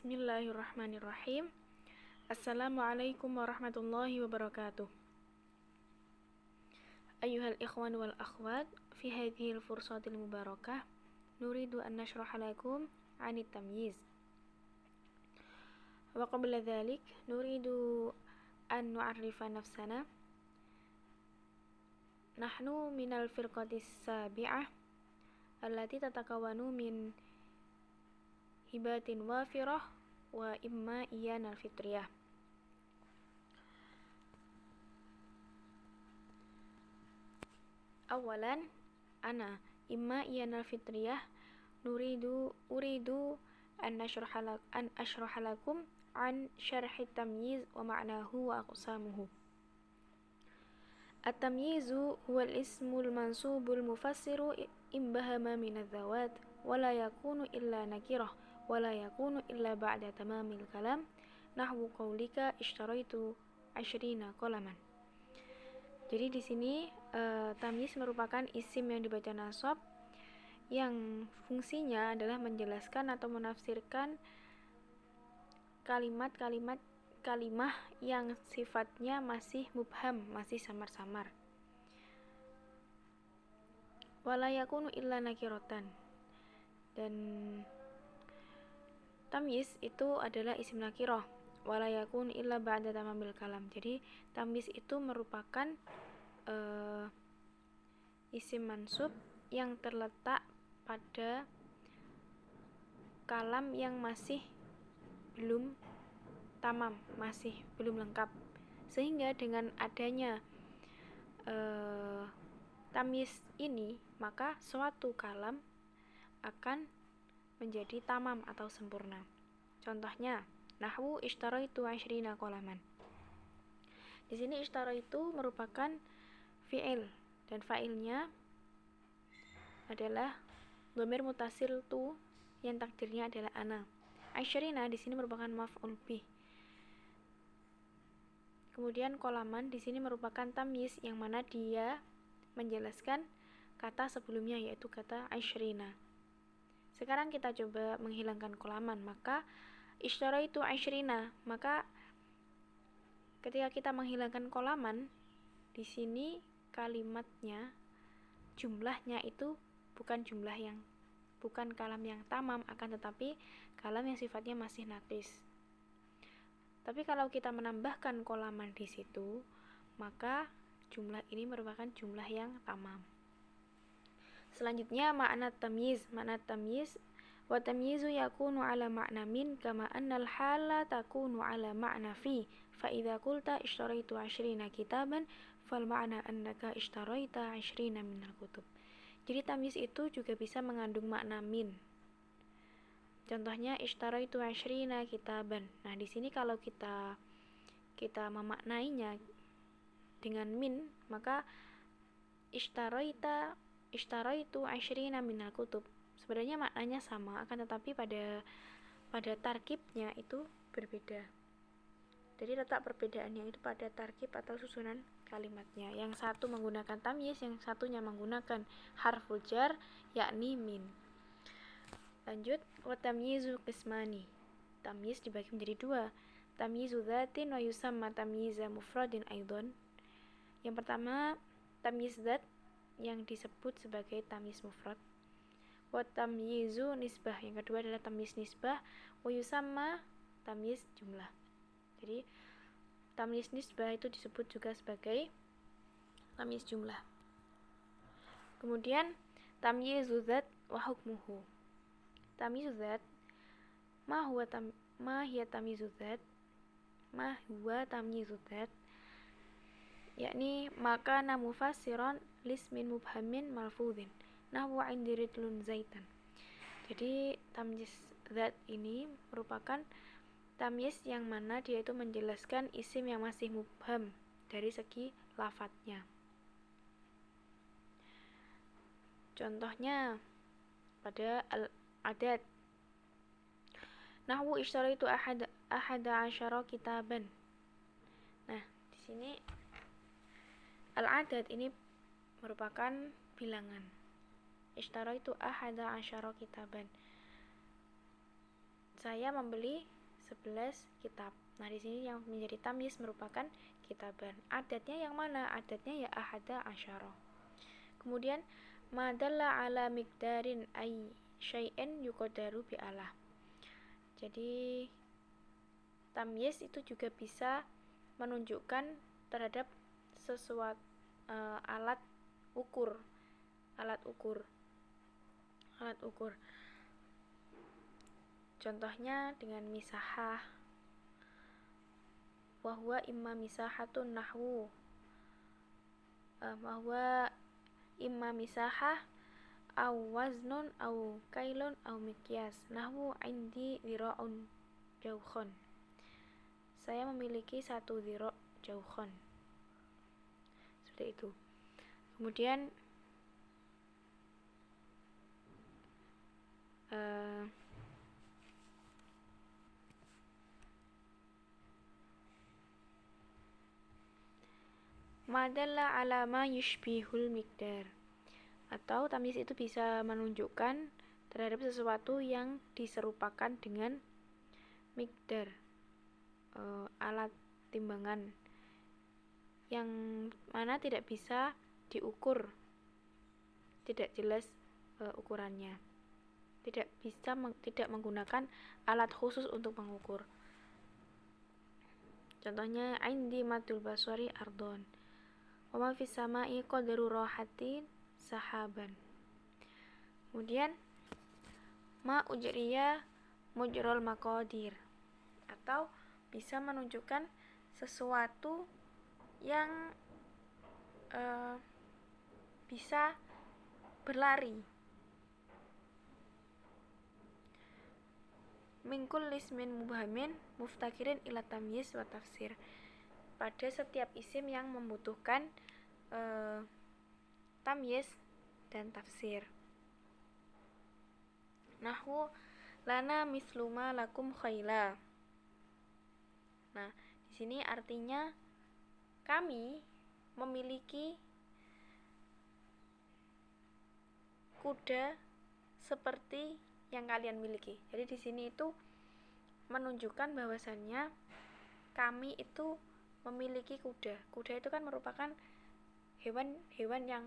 Bismillahirrahmanirrahim. Assalamualaikum warahmatullahi wabarakatuh. Ayyuhal ikhwan wal akhwat, fi hadhil fursatil mubarakah, nuridu an nashraha lakum 'anit tamyiz. Wa qabla dhalik, nuridu an nu'arrifa nafsana. Nahnu minal firqatis sabi'ah allati tatakawanu min hibatin wafirah wa imma iyanal fitriyah. Awalan, ana imma iyanal fitriyah uridu an ashraha lakum an syarhi tamyiz wa ma'nahu wa aqsamuhu. At-tamyizu huwa al-ismul mansubul mufassiru imbahama minadh-dhawat wa la yakunu illa nakirah wala yakunu illa ba'da tamamil kalam, nahwu qaulika ishtaraitu 20 qalaman. Jadi di sini tamyiz merupakan isim yang dibaca nasab yang fungsinya adalah menjelaskan atau menafsirkan kalimah yang sifatnya masih mubham, masih samar-samar. Wala yakunu illa nakiratan. Dan tamyiz itu adalah isim nakirah, wala yakun illa ba'da tamamil kalam. Jadi tamyiz itu merupakan isim mansub yang terletak pada kalam yang masih belum tamam, masih belum lengkap. Sehingga dengan adanya tamyiz ini, maka suatu kalam akan menjadi tamam atau sempurna. Contohnya, nahwu ishtaraitu 20 qalaman. Di sini ishtaraitu merupakan fi'il dan fa'ilnya adalah dhamir mutasil tu yang takdirnya adalah ana. 20 di sini merupakan maf'ul bih. Kemudian qalaman di sini merupakan tamyiz yang mana dia menjelaskan kata sebelumnya, yaitu kata 20. Sekarang kita coba menghilangkan qalaman, maka ishtaraitu 20, maka ketika kita menghilangkan qalaman, di sini kalimatnya, jumlahnya itu bukan kalam yang tamam, akan tetapi kalam yang sifatnya masih naqis. Tapi kalau kita menambahkan qalaman di situ, maka jumlah ini merupakan jumlah yang tamam. Selanjutnya makna tamyiz. Wa tamyizu yakunu ala ma'na min kama annal hala takunu ala ma'na fi. Fa idza qulta ishtaraitu 20 kitaban fal ma'na annaka ishtaraita 20 minal kutub. Jadi tamyiz itu juga bisa mengandung makna min. Contohnya ishtaraitu 20 kitaban. Nah, di sini kalau kita memaknainya dengan min, maka ishtaraitu 20 minal kutub. Sebenarnya maknanya sama, akan tetapi pada tarkibnya itu berbeda. Jadi letak perbedaannya itu pada tarkib atau susunan kalimatnya. Yang satu menggunakan tamyiz, yang satunya menggunakan harful jar, yakni min. Lanjut, wa tamyizu qismani. Tamyiz dibagi menjadi dua. Tamyizu dzatin wa yusamma tamyiza mufradin aidon. Yang pertama, tamyiz dzat yang disebut sebagai tamyiz mufrad. Wa tamyizu nisbah, yang kedua adalah tamyiz nisbah, wa yusamma tamyiz jumlah. Jadi tamyiz nisbah itu disebut juga sebagai tamyiz jumlah. Kemudian tamyizu dzat wa hukmuhu. Tamyizu dzat, ma huwa tamyizu dzat, yakni maka mufassiran lismin mubhamin malfudhin, nahwu indiridlun zaitan. Jadi tamyiz dzat ini merupakan tamyiz yang mana dia itu menjelaskan isim yang masih mubham dari segi lafadznya. Contohnya pada al-adad, nahwu ishtaraitu ahada asyara kitaban. Nah, di sini al-adad ini merupakan bilangan. Ishtaraitu ahada asyara kitaban. saya membeli 11 kitab. Nah, di sini yang menjadi tamyiz merupakan kitaban. Adatnya yang mana? Adatnya ya ahada asyara. Kemudian madalla ala miqdarin ay syai'in yuqaddaru bi ala. Jadi tamyiz itu juga bisa menunjukkan terhadap sesuatu alat ukur. Contohnya dengan misahah. Wahwa imma misahatun nahwu. Wahwa imma misahah aw waznun aw kailun aw miqyas. Nahwu indi dhira'un jaukhon. Saya memiliki 1 dhira' jaukhon. Seperti itu. Kemudian madalla ala ma yushbihul miqdar, atau tamyiz itu bisa menunjukkan terhadap sesuatu yang diserupakan dengan miqdar, alat timbangan yang mana tidak bisa diukur, tidak jelas ukurannya, tidak menggunakan alat khusus untuk mengukur. Contohnya indi madul baswari ardon, wa ma fis sama'i qadru rahatin sahaban. Kemudian ma ujriya mujrol maqadir, atau bisa menunjukkan sesuatu yang bisa berlari. Mingkul lismin mubhamin muftakirin ila tamyiz wa tafsir. Pada setiap isim yang membutuhkan tamyiz dan tafsir. Nahwu lana misluma lakum khaila. Nah, di sini artinya kami memiliki kuda seperti yang kalian miliki. Jadi di sini itu menunjukkan bahwasannya kami itu memiliki kuda. Kuda itu kan merupakan hewan yang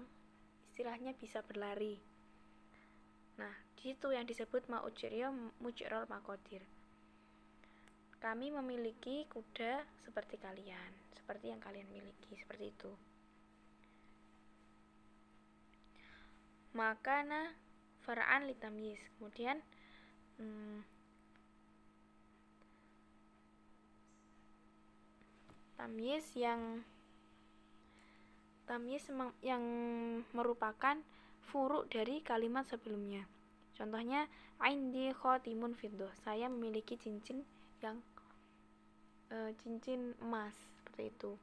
istilahnya bisa berlari. Nah, di situ yang disebut ma'ujriya mujrol maqadir. Kami memiliki kuda seperti kalian, seperti yang kalian miliki, seperti itu. Makana far'an li tamyiz. Kemudian tamyiz yang merupakan furu' dari kalimat sebelumnya. Contohnya indi khatimun fiddah. Saya memiliki cincin yang cincin emas, seperti itu.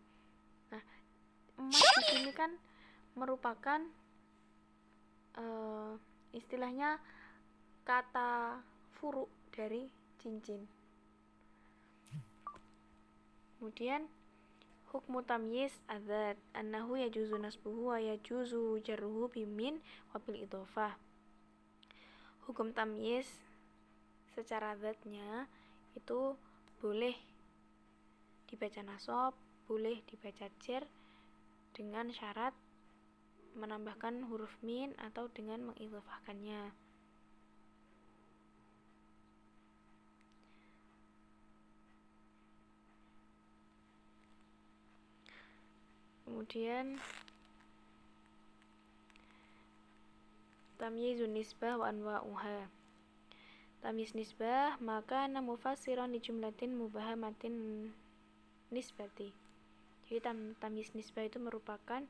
Nah, emas di sini kan merupakan istilahnya kata furu' dari cincin. Kemudian hukmu tamyiz adzat annahu yajuzu nasbuhu wa yajuzu jarruhu bimin wa bil idhofah. Hukum tamyiz secara zatnya itu boleh dibaca nasab, boleh dibaca jar dengan syarat menambahkan huruf min atau dengan mengidhofahkannya. Kemudian tamyizun nisbah wa anwa'uha. Tamyiz nisbah maka mufassiran li jumlatin mubahamatin nisbati. Jadi tamyiz nisbah itu merupakan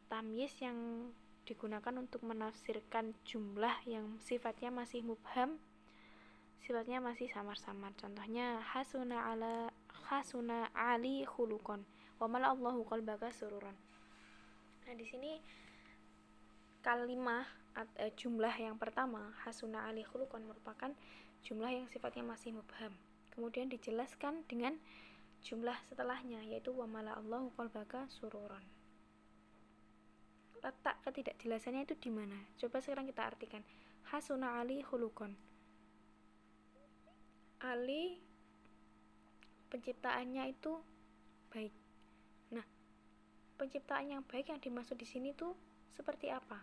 tamyiz yang digunakan untuk menafsirkan jumlah yang sifatnya masih mubham, sifatnya masih samar-samar. Contohnya hasuna ali khuluqan wa mala Allahu qalbaka sururan. Nah, di sini kalimah jumlah yang pertama hasuna ali khuluqan merupakan jumlah yang sifatnya masih mubham. Kemudian dijelaskan dengan jumlah setelahnya, yaitu wa mala Allahu qalbaka sururan. Letak ketidakjelasannya itu di mana? Coba sekarang kita artikan. Hasuna ali khuluqan. Ali penciptaannya itu baik. Nah, penciptaan yang baik yang dimaksud di sini tuh seperti apa?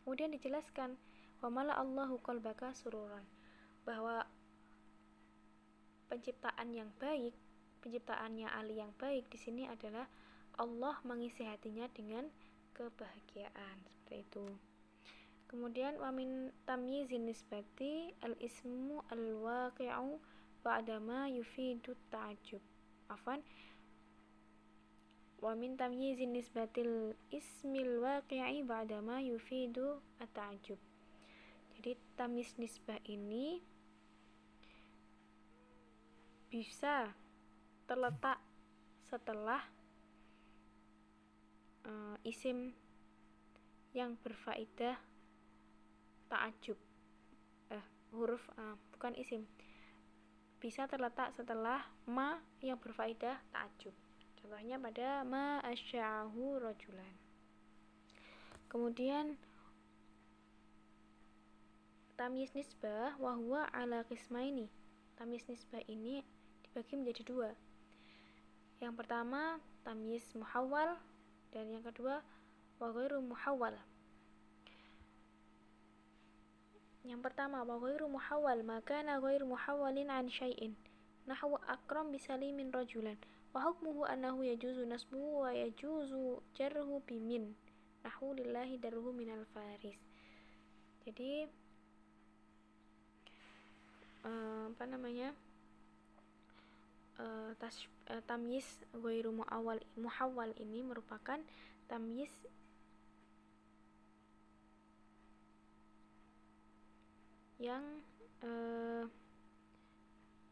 Kemudian dijelaskan, wa mala Allahu qalbaka sururan, bahwa penciptaan yang baik, penciptaannya Ali yang baik di sini adalah Allah mengisi hatinya dengan kebahagiaan, seperti itu. Kemudian wa min tamyizin nisbati al-ismu al-waqi'u ba'dama yufidu ta'ajjub. Afwan. Wa min tamyizin nisbatil ismil waqi'i ba'dama yufidu at-ta'ajjub. Jadi tamyiz nisbah ini bisa terletak setelah isim yang berfaedah ta'ajjub. Huruf bukan isim. Bisa terletak setelah ma yang berfaedah ta'ajjub. Contohnya pada ma asya'ahu rajulan. Kemudian tamyiz nisbah wa huwa ala qismaini. Tamyiz nisbah ini dibagi menjadi dua. Yang pertama tamyiz muhawwal dan yang kedua wa ghairu muhawwal. Yang pertama wa ghairu muhawwal, maka na ghairu muhawwalin an syai'in. Nahwu akram bisalimin rajulan. Wa hukmuhu annahu yajuzu nasbuhu wa yajuzu jarruhu bimin. Nahwu lillahi darruhu minal faris. Jadi tamyiz ghairu muhawwal ini merupakan tamyiz yang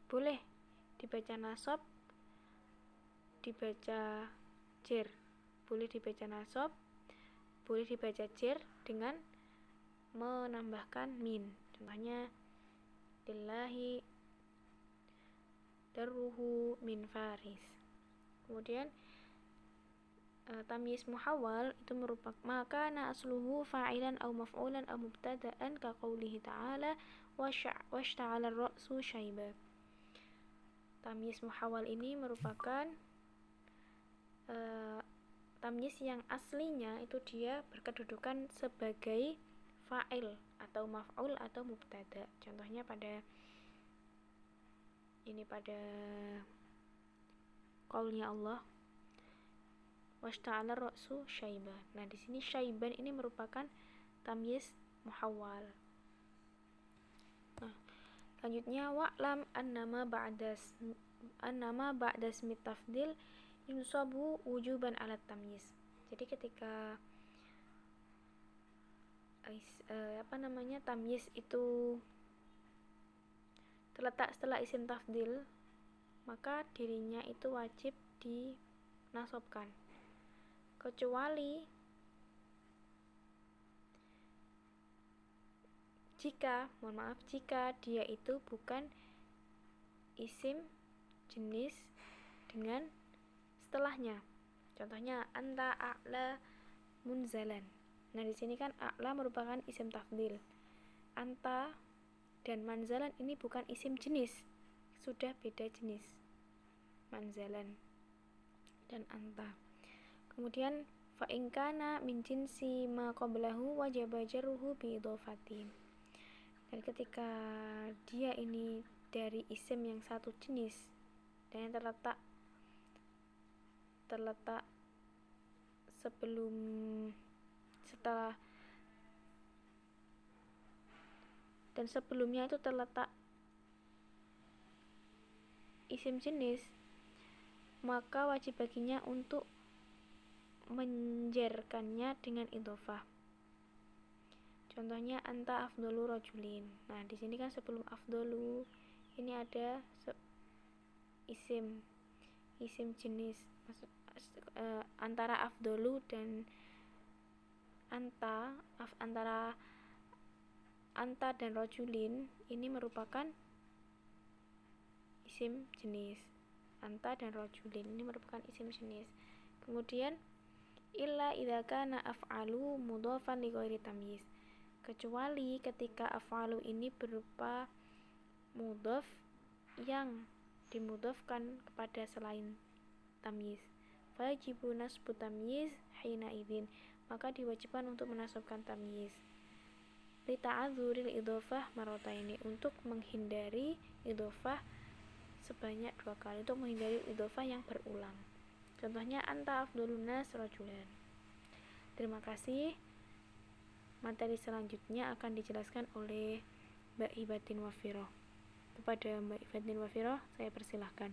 boleh dibaca nasab, dibaca jer, boleh dibaca nasab, boleh dibaca jer dengan menambahkan min. Contohnya lillahi darruhu min faris. Kemudian tamyiz muhawwal itu merupakan maka na asluhu fa'ilan aw maf'ulan aw mubtada'an ka qoulihi ta'ala washta'ala ar-ra'su syaiba. Tamyiz muhawwal ini merupakan tamyiz yang aslinya itu dia berkedudukan sebagai fa'il atau maf'ul atau mubtada. Contohnya pada qaulnya Allah washta'ala ar-ra'su syaiba. Nah, di sini syaiban ini merupakan tamyiz muhawwal. Nah, selanjutnya wa'lam annama ba'da ismi tafdil yunsabu wujuban ala tamyiz. Jadi ketika tamyiz itu terletak setelah isim tafdil, maka dirinya itu wajib dinasabkan, kecuali jika dia itu bukan isim jenis dengan setelahnya. Contohnya anta a'la munzalan. Nah, di sini kan a'la merupakan isim tafdil. Anta dan manzalan ini bukan isim jenis, sudah beda jenis. Manzalan dan anta. Kemudian fa in kana min jinsi ma qablahu wajaba jarruhu bi idhofatin. Dan ketika dia ini dari isim yang satu jenis dan yang terletak sebelumnya itu terletak isim jenis, maka wajib baginya untuk menjerkannya dengan idhofah. Contohnya anta afdhalu rajulin. Nah, di sini kan sebelum afdhalu ini ada isim jenis. Antara afdhalu dan antara anta dan rajulin ini merupakan isim jenis. Anta dan rajulin ini merupakan isim jenis. Kemudian illa idza kana af'alu mudhafan li ghairi tamyiz. Kecuali ketika af'alu ini berupa mudhaf yang dimudhofkan kepada selain tamyiz. Fajibu nasbu tamyiz hina idzin, maka diwajibkan untuk menasabkan tamyiz. Li ta'adzuril idhofah marrataini, untuk menghindari idhofah sebanyak 2 kali, untuk menghindari idhofah yang berulang. Contohnya anta afdhalun nas rajulan. Terima kasih. Materi selanjutnya akan dijelaskan oleh Mbak Hibatin Wafiroh. Kepada Mbak Hibatin Wafiroh saya persilahkan.